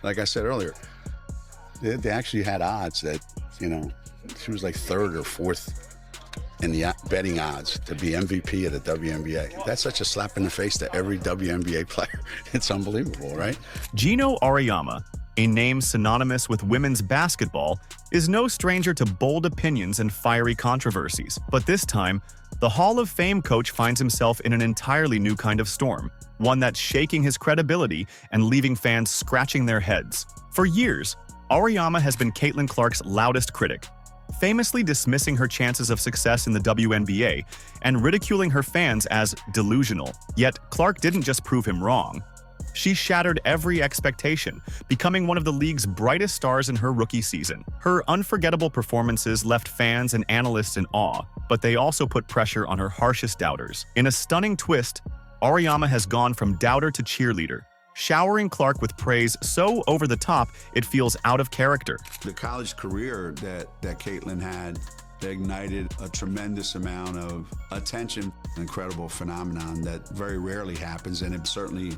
like I said earlier, they actually had odds that, you know, she was like third or fourth in the betting odds to be MVP of the WNBA. That's such a slap in the face to every WNBA player. It's unbelievable, right? Geno Auriemma, a name synonymous with women's basketball, is no stranger to bold opinions and fiery controversies. But this time, the Hall of Fame coach finds himself in an entirely new kind of storm, one that's shaking his credibility and leaving fans scratching their heads. For years, Auriemma has been Caitlin Clark's loudest critic, famously dismissing her chances of success in the WNBA and ridiculing her fans as delusional. Yet, Clark didn't just prove him wrong. She shattered every expectation, becoming one of the league's brightest stars in her rookie season. Her unforgettable performances left fans and analysts in awe, but they also put pressure on her harshest doubters. In a stunning twist, Auriemma has gone from doubter to cheerleader, showering Clark with praise so over the top it feels out of character. The college career that Caitlin had ignited a tremendous amount of attention, an incredible phenomenon that very rarely happens, and it certainly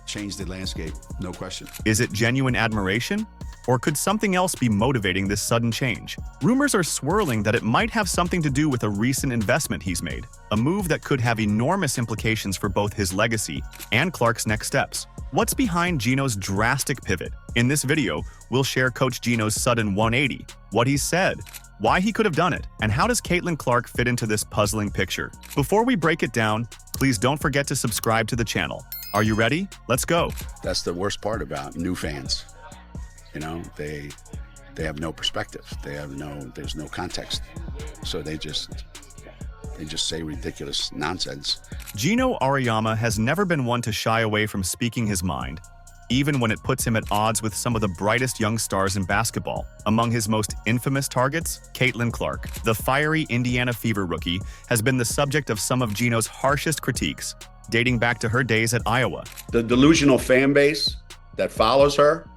changed the landscape, no question. Is it genuine admiration? Or could something else be motivating this sudden change? Rumors are swirling that it might have something to do with a recent investment he's made, a move that could have enormous implications for both his legacy and Clark's next steps. What's behind Geno's drastic pivot? In this video, we'll share Coach Geno's sudden 180, what he said, why he could have done it, and how does Caitlin Clark fit into this puzzling picture. Before we break it down, please don't forget to subscribe to the channel. Are you ready? Let's go. That's the worst part about new fans. You know, they have no perspective. There's no context. So they just say ridiculous nonsense. Geno Auriemma has never been one to shy away from speaking his mind, even when it puts him at odds with some of the brightest young stars in basketball. Among his most infamous targets, Caitlin Clark, the fiery Indiana Fever rookie, has been the subject of some of Geno's harshest critiques, dating back to her days at Iowa. The delusional fan base that follows her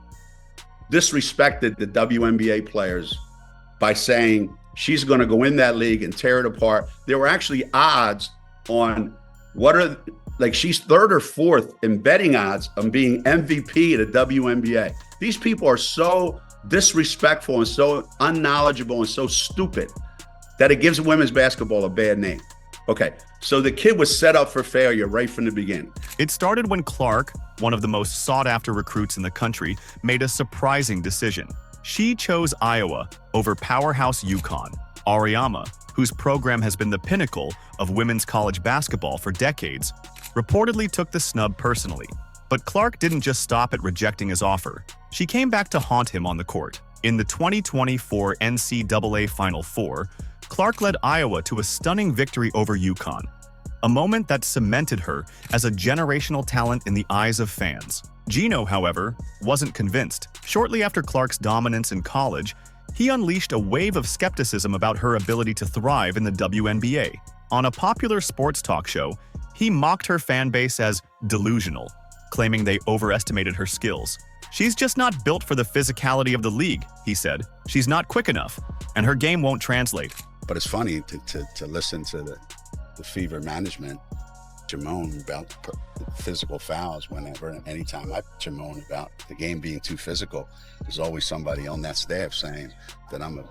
disrespected the WNBA players by saying she's going to go in that league and tear it apart. There were actually odds on she's third or fourth in betting odds on being MVP of the WNBA. These people are so disrespectful and so unknowledgeable and so stupid that it gives women's basketball a bad name. Okay, so the kid was set up for failure right from the beginning. It started when Clark, one of the most sought-after recruits in the country, made a surprising decision. She chose Iowa over powerhouse UConn. Auriemma, whose program has been the pinnacle of women's college basketball for decades, reportedly took the snub personally. But Clark didn't just stop at rejecting his offer. She came back to haunt him on the court. In the 2024 NCAA Final Four, Clark led Iowa to a stunning victory over UConn, a moment that cemented her as a generational talent in the eyes of fans. Geno, however, wasn't convinced. Shortly after Clark's dominance in college, he unleashed a wave of skepticism about her ability to thrive in the WNBA. On a popular sports talk show, he mocked her fan base as delusional, claiming they overestimated her skills. "She's just not built for the physicality of the league," he said. "She's not quick enough, and her game won't translate." But it's funny to listen to the Fever management moan about physical fouls whenever, anytime I moan about the game being too physical. There's always somebody on that staff saying that I'm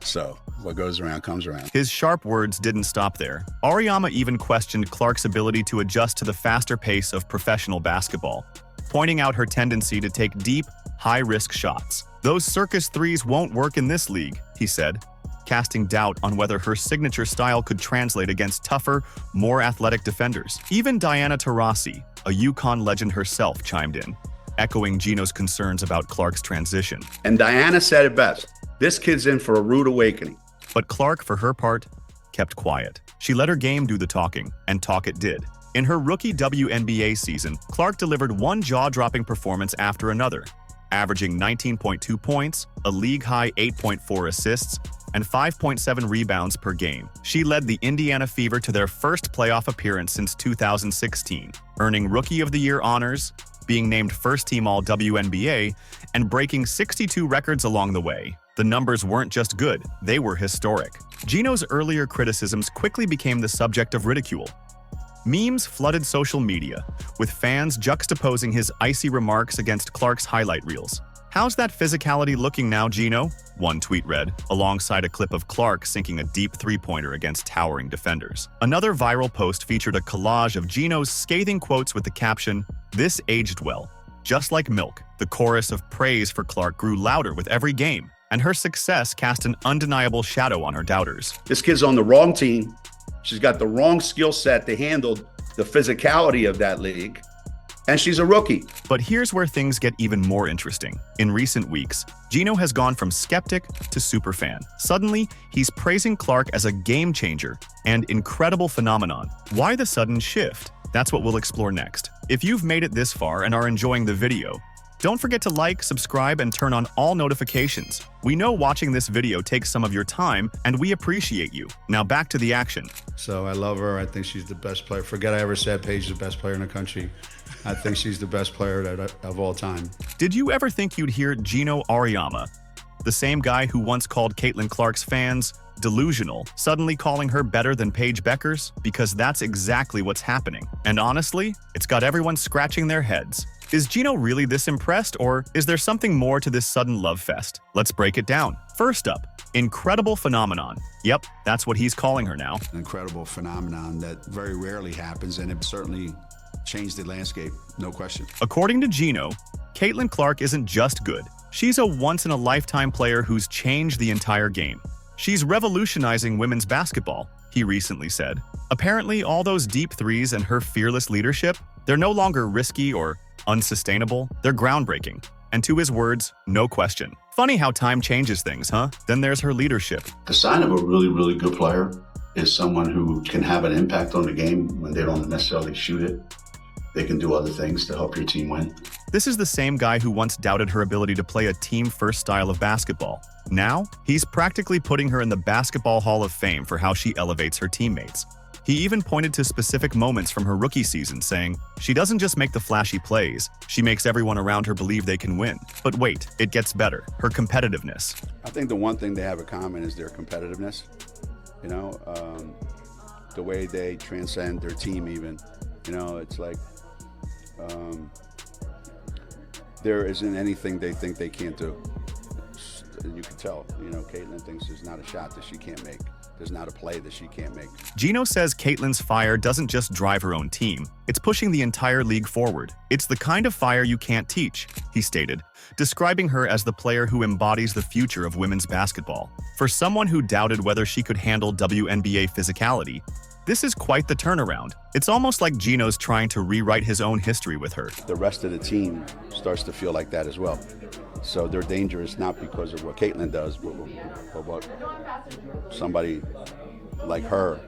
So what goes around comes around. His sharp words didn't stop there. Auriemma even questioned Clark's ability to adjust to the faster pace of professional basketball, pointing out her tendency to take deep, high-risk shots. "Those circus threes won't work in this league," he said, casting doubt on whether her signature style could translate against tougher, more athletic defenders. Even Diana Taurasi, a UConn legend herself, chimed in, echoing Geno's concerns about Clark's transition. And Diana said it best, "This kid's in for a rude awakening." But Clark, for her part, kept quiet. She let her game do the talking, and talk it did. In her rookie WNBA season, Clark delivered one jaw-dropping performance after another, averaging 19.2 points, a league-high 8.4 assists, and 5.7 rebounds per game. She led the Indiana Fever to their first playoff appearance since 2016, earning Rookie of the Year honors, being named first-team All-WNBA, and breaking 62 records along the way. The numbers weren't just good, they were historic. Geno's earlier criticisms quickly became the subject of ridicule. Memes flooded social media, with fans juxtaposing his icy remarks against Clark's highlight reels. "How's that physicality looking now, Geno?" one tweet read, alongside a clip of Clark sinking a deep three-pointer against towering defenders. Another viral post featured a collage of Geno's scathing quotes with the caption, "This aged well. Just like milk." The chorus of praise for Clark grew louder with every game, and her success cast an undeniable shadow on her doubters. This kid's on the wrong team. She's got the wrong skill set to handle the physicality of that league, and she's a rookie. But here's where things get even more interesting. In recent weeks, Geno has gone from skeptic to superfan. Suddenly, he's praising Clark as a game changer and incredible phenomenon. Why the sudden shift? That's what we'll explore next. If you've made it this far and are enjoying the video, don't forget to like, subscribe, and turn on all notifications. We know watching this video takes some of your time, and we appreciate you. Now back to the action. So I love her. I think she's the best player. Forget I ever said Paige is the best player in the country. I think she's the best player of all time. Did you ever think you'd hear Geno Auriemma, the same guy who once called Caitlin Clark's fans delusional, suddenly calling her better than Paige Bueckers? Because that's exactly what's happening. And honestly, it's got everyone scratching their heads. Is Geno really this impressed, or is there something more to this sudden love fest? Let's break it down. First up, incredible phenomenon. Yep, that's what he's calling her now. An incredible phenomenon that very rarely happens, and it certainly changed the landscape, no question. According to Geno, Caitlin Clark isn't just good. She's a once-in-a-lifetime player who's changed the entire game. She's revolutionizing women's basketball, he recently said. Apparently, all those deep threes and her fearless leadership, they're no longer risky or unsustainable, they're groundbreaking. And to his words, no question. Funny how time changes things, huh? Then there's her leadership. The sign of a really, really good player is someone who can have an impact on the game when they don't necessarily shoot it. They can do other things to help your team win. This is the same guy who once doubted her ability to play a team-first style of basketball. Now, he's practically putting her in the Basketball Hall of Fame for how she elevates her teammates. He even pointed to specific moments from her rookie season, saying, "She doesn't just make the flashy plays, she makes everyone around her believe they can win." But wait, it gets better. Her competitiveness. I think the one thing they have in common is their competitiveness. You know, the way they transcend their team even. You know, it's like there isn't anything they think they can't do. You can tell, you know, Caitlin thinks there's not a shot that she can't make. There's not a play that she can't make. Geno says Caitlin's fire doesn't just drive her own team, it's pushing the entire league forward. "It's the kind of fire you can't teach," he stated, describing her as the player who embodies the future of women's basketball. For someone who doubted whether she could handle WNBA physicality, this is quite the turnaround. It's almost like Geno's trying to rewrite his own history with her. The rest of the team starts to feel like that as well. So they're dangerous not because of what Caitlin does, but what somebody like her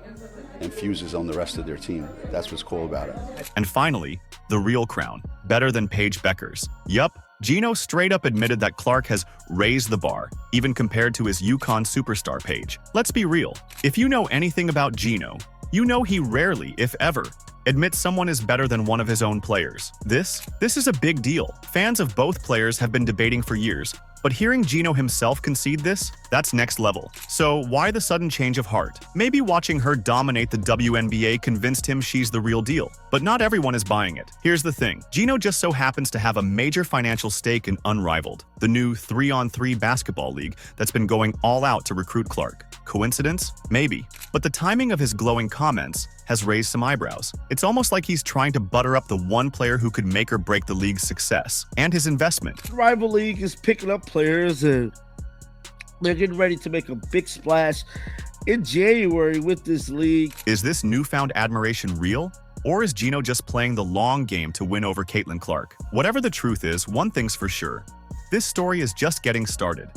infuses on the rest of their team. That's what's cool about it. And finally, the real crown, better than Paige Bueckers. Yup, Geno straight up admitted that Clark has raised the bar, even compared to his UConn superstar Paige. Let's be real, if you know anything about Geno, you know he rarely, if ever, admits someone is better than one of his own players. This is a big deal. Fans of both players have been debating for years, but hearing Geno himself concede this, that's next level. So why the sudden change of heart? Maybe watching her dominate the WNBA convinced him she's the real deal, but not everyone is buying it. Here's the thing, Geno just so happens to have a major financial stake in Unrivaled, the new 3-on-3 basketball league that's been going all out to recruit Clark. Coincidence? Maybe. But the timing of his glowing comments has raised some eyebrows. It's almost like he's trying to butter up the one player who could make or break the league's success and his investment. The rival league is picking up players and they're getting ready to make a big splash in January with this league. Is this newfound admiration real? Or is Geno just playing the long game to win over Caitlin Clark? Whatever the truth is, one thing's for sure. This story is just getting started.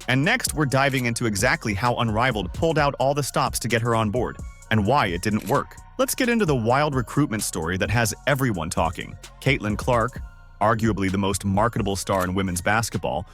And next, we're diving into exactly how Unrivaled pulled out all the stops to get her on board, and why it didn't work. Let's get into the wild recruitment story that has everyone talking. Caitlin Clark, arguably the most marketable star in women's basketball,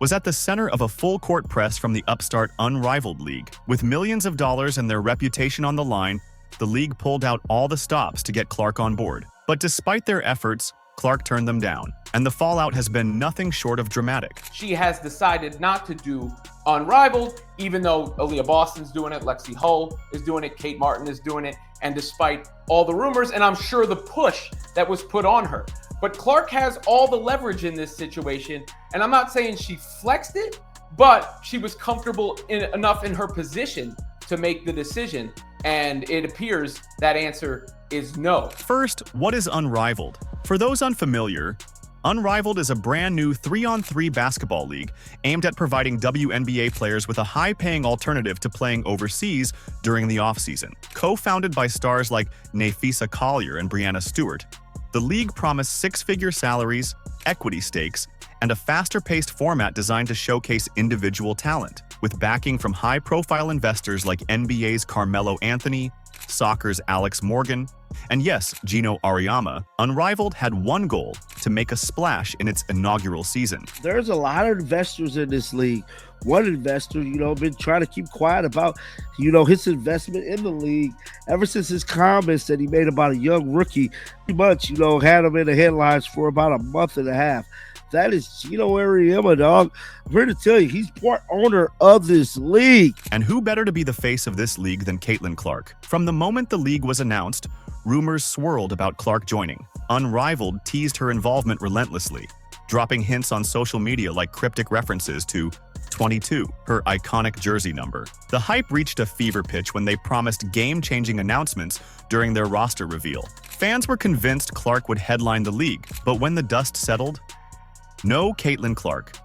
was at the center of a full-court press from the upstart Unrivaled League. With millions of dollars and their reputation on the line, the league pulled out all the stops to get Clark on board. But despite their efforts, Clark turned them down, and the fallout has been nothing short of dramatic. She has decided not to do Unrivaled, even though Aaliyah Boston's doing it, Lexi Hull is doing it, Kate Martin is doing it, and despite all the rumors, and I'm sure the push that was put on her. But Clark has all the leverage in this situation, and I'm not saying she flexed it, but she was comfortable enough in her position to make the decision, and it appears that answer is no. First, what is Unrivaled? For those unfamiliar, Unrivaled is a brand new 3-on-3 basketball league aimed at providing WNBA players with a high-paying alternative to playing overseas during the offseason. Co-founded by stars like Nafisa Collier and Brianna Stewart, the league promised six-figure salaries, equity stakes, and a faster-paced format designed to showcase individual talent. With backing from high-profile investors like NBA's Carmelo Anthony, soccer's Alex Morgan, and yes, Geno Auriemma, Unrivaled had one goal: to make a splash in its inaugural season. There's a lot of investors in this league. One investor, been trying to keep quiet about, his investment in the league ever since his comments that he made about a young rookie. Pretty much, had him in the headlines for about a month and a half. That is Geno Auriemma, dog. I'm here to tell you, he's part owner of this league. And who better to be the face of this league than Caitlin Clark? From the moment the league was announced, rumors swirled about Clark joining. Unrivaled teased her involvement relentlessly, dropping hints on social media like cryptic references to 22, her iconic jersey number. The hype reached a fever pitch when they promised game-changing announcements during their roster reveal. Fans were convinced Clark would headline the league, but when the dust settled, no Caitlin Clark.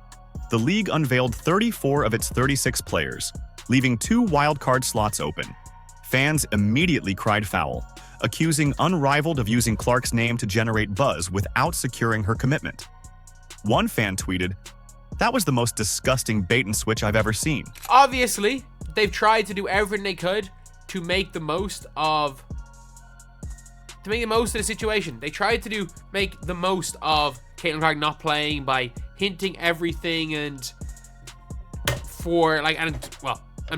The league unveiled 34 of its 36 players, leaving 2 wildcard slots open. Fans immediately cried foul, accusing Unrivaled of using Clark's name to generate buzz without securing her commitment. One fan tweeted, "That was the most disgusting bait and switch I've ever seen." Obviously, they've tried to do everything they could to make the most of the situation. They tried to make the most of Caitlin Clark not playing by hinting everything and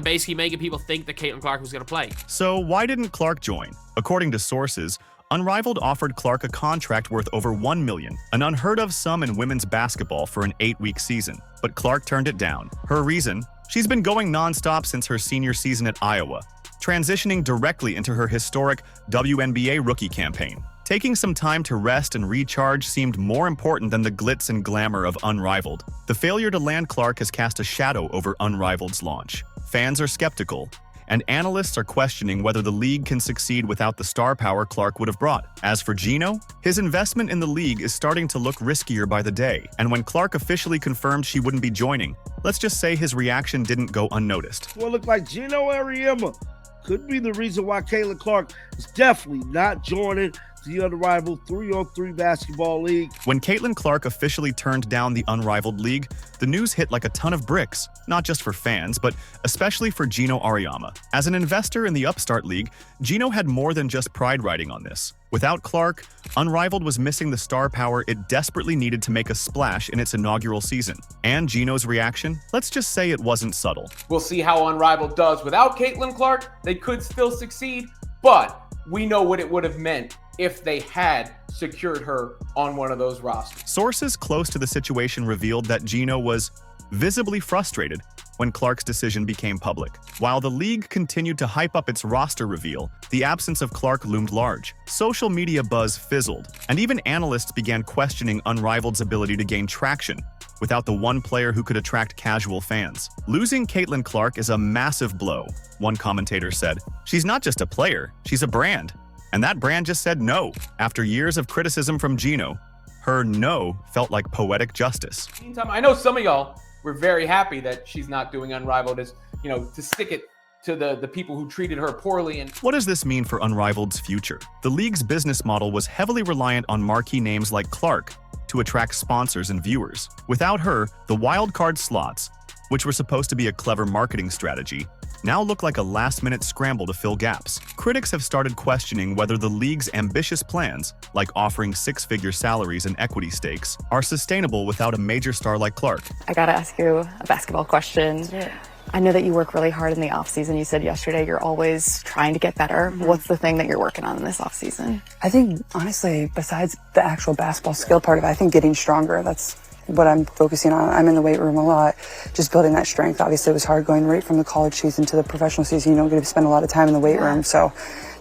basically making people think that Caitlin Clark was going to play. So why didn't Clark join? According to sources, Unrivaled offered Clark a contract worth over $1 million, an unheard-of sum in women's basketball for an 8-week season. But Clark turned it down. Her reason? She's been going non-stop since her senior season at Iowa, transitioning directly into her historic WNBA rookie campaign. Taking some time to rest and recharge seemed more important than the glitz and glamour of Unrivaled. The failure to land Clark has cast a shadow over Unrivaled's launch. Fans are skeptical, and analysts are questioning whether the league can succeed without the star power Clark would have brought. As for Geno, his investment in the league is starting to look riskier by the day, and when Clark officially confirmed she wouldn't be joining, let's just say his reaction didn't go unnoticed. Well, look like Geno Auriemma could be the reason why Caitlin Clark is definitely not joining the Unrivaled 3-on-3 basketball league. When Caitlin Clark officially turned down the Unrivaled league, the news hit like a ton of bricks, not just for fans, but especially for Geno Auriemma. As an investor in the upstart league, Geno had more than just pride riding on this. Without Clark, Unrivaled was missing the star power it desperately needed to make a splash in its inaugural season. And Geno's reaction? Let's just say it wasn't subtle. We'll see how Unrivaled does without Caitlin Clark. They could still succeed, but we know what it would have meant if they had secured her on one of those rosters. Sources close to the situation revealed that Geno was visibly frustrated when Clark's decision became public. While the league continued to hype up its roster reveal, the absence of Clark loomed large. Social media buzz fizzled, and even analysts began questioning Unrivaled's ability to gain traction without the one player who could attract casual fans. Losing Caitlin Clark is a massive blow, one commentator said. She's not just a player, she's a brand. And that brand just said no. After years of criticism from Geno, her no felt like poetic justice. Meantime, I know some of y'all were very happy that she's not doing Unrivaled, as to stick it to the people who treated her poorly. And what does this mean for Unrivaled's future? The league's business model was heavily reliant on marquee names like Clark to attract sponsors and viewers. Without her, the wildcard slots, which were supposed to be a clever marketing strategy, now look like a last-minute scramble to fill gaps. Critics have started questioning whether the league's ambitious plans, like offering six-figure salaries and equity stakes, are sustainable without a major star like Clark. I gotta ask you a basketball question. Yeah. I know that you work really hard in the off-season. You said yesterday you're always trying to get better. Mm-hmm. What's the thing that you're working on in this off-season? I think, honestly, besides the actual basketball skill part of it, I think getting stronger, that's what I'm focusing on. I'm in the weight room a lot, just building that strength. Obviously, it was hard going right from the college season to the professional season. You don't get to spend a lot of time in the weight room, so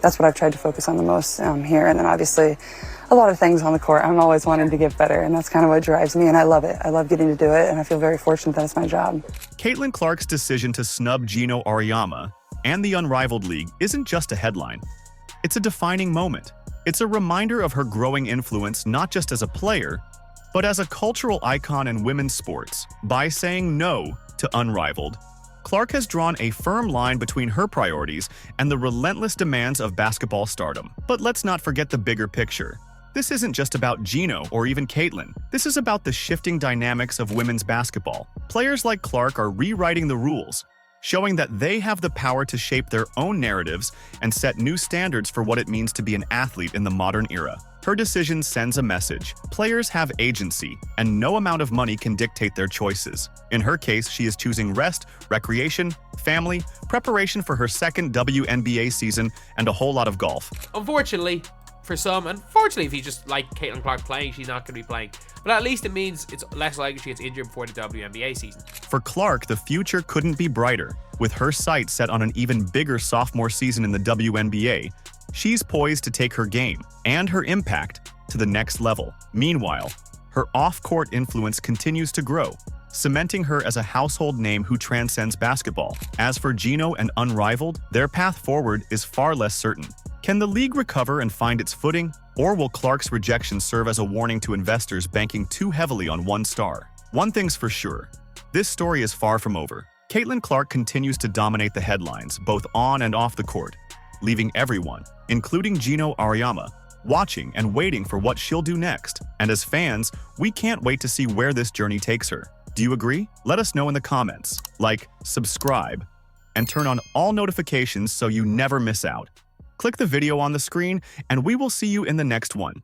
that's what I've tried to focus on the most here. And then obviously, a lot of things on the court. I'm always wanting to get better, and that's kind of what drives me, and I love it. I love getting to do it, and I feel very fortunate that it's my job. Caitlin Clark's decision to snub Geno Auriemma and the Unrivaled League isn't just a headline. It's a defining moment. It's a reminder of her growing influence not just as a player, but as a cultural icon in women's sports. By saying no to Unrivaled, Clark has drawn a firm line between her priorities and the relentless demands of basketball stardom. But let's not forget the bigger picture. This isn't just about Geno or even Caitlin. This is about the shifting dynamics of women's basketball. Players like Clark are rewriting the rules, showing that they have the power to shape their own narratives and set new standards for what it means to be an athlete in the modern era. Her decision sends a message. Players have agency, and no amount of money can dictate their choices. In her case, she is choosing rest, recreation, family, preparation for her second WNBA season, and a whole lot of golf. Unfortunately, for some, unfortunately, if you just like Caitlin Clark playing, she's not going to be playing. But at least it means it's less likely she gets injured before the WNBA season. For Clark, the future couldn't be brighter. With her sights set on an even bigger sophomore season in the WNBA, she's poised to take her game and her impact to the next level. Meanwhile, her off-court influence continues to grow, cementing her as a household name who transcends basketball. As for Geno and Unrivaled, their path forward is far less certain. Can the league recover and find its footing, or will Clark's rejection serve as a warning to investors banking too heavily on one star? One thing's for sure, this story is far from over. Caitlin Clark continues to dominate the headlines, both on and off the court, leaving everyone, including Geno Auriemma, watching and waiting for what she'll do next. And as fans, we can't wait to see where this journey takes her. Do you agree? Let us know in the comments. Like, subscribe, and turn on all notifications so you never miss out. Click the video on the screen, and we will see you in the next one.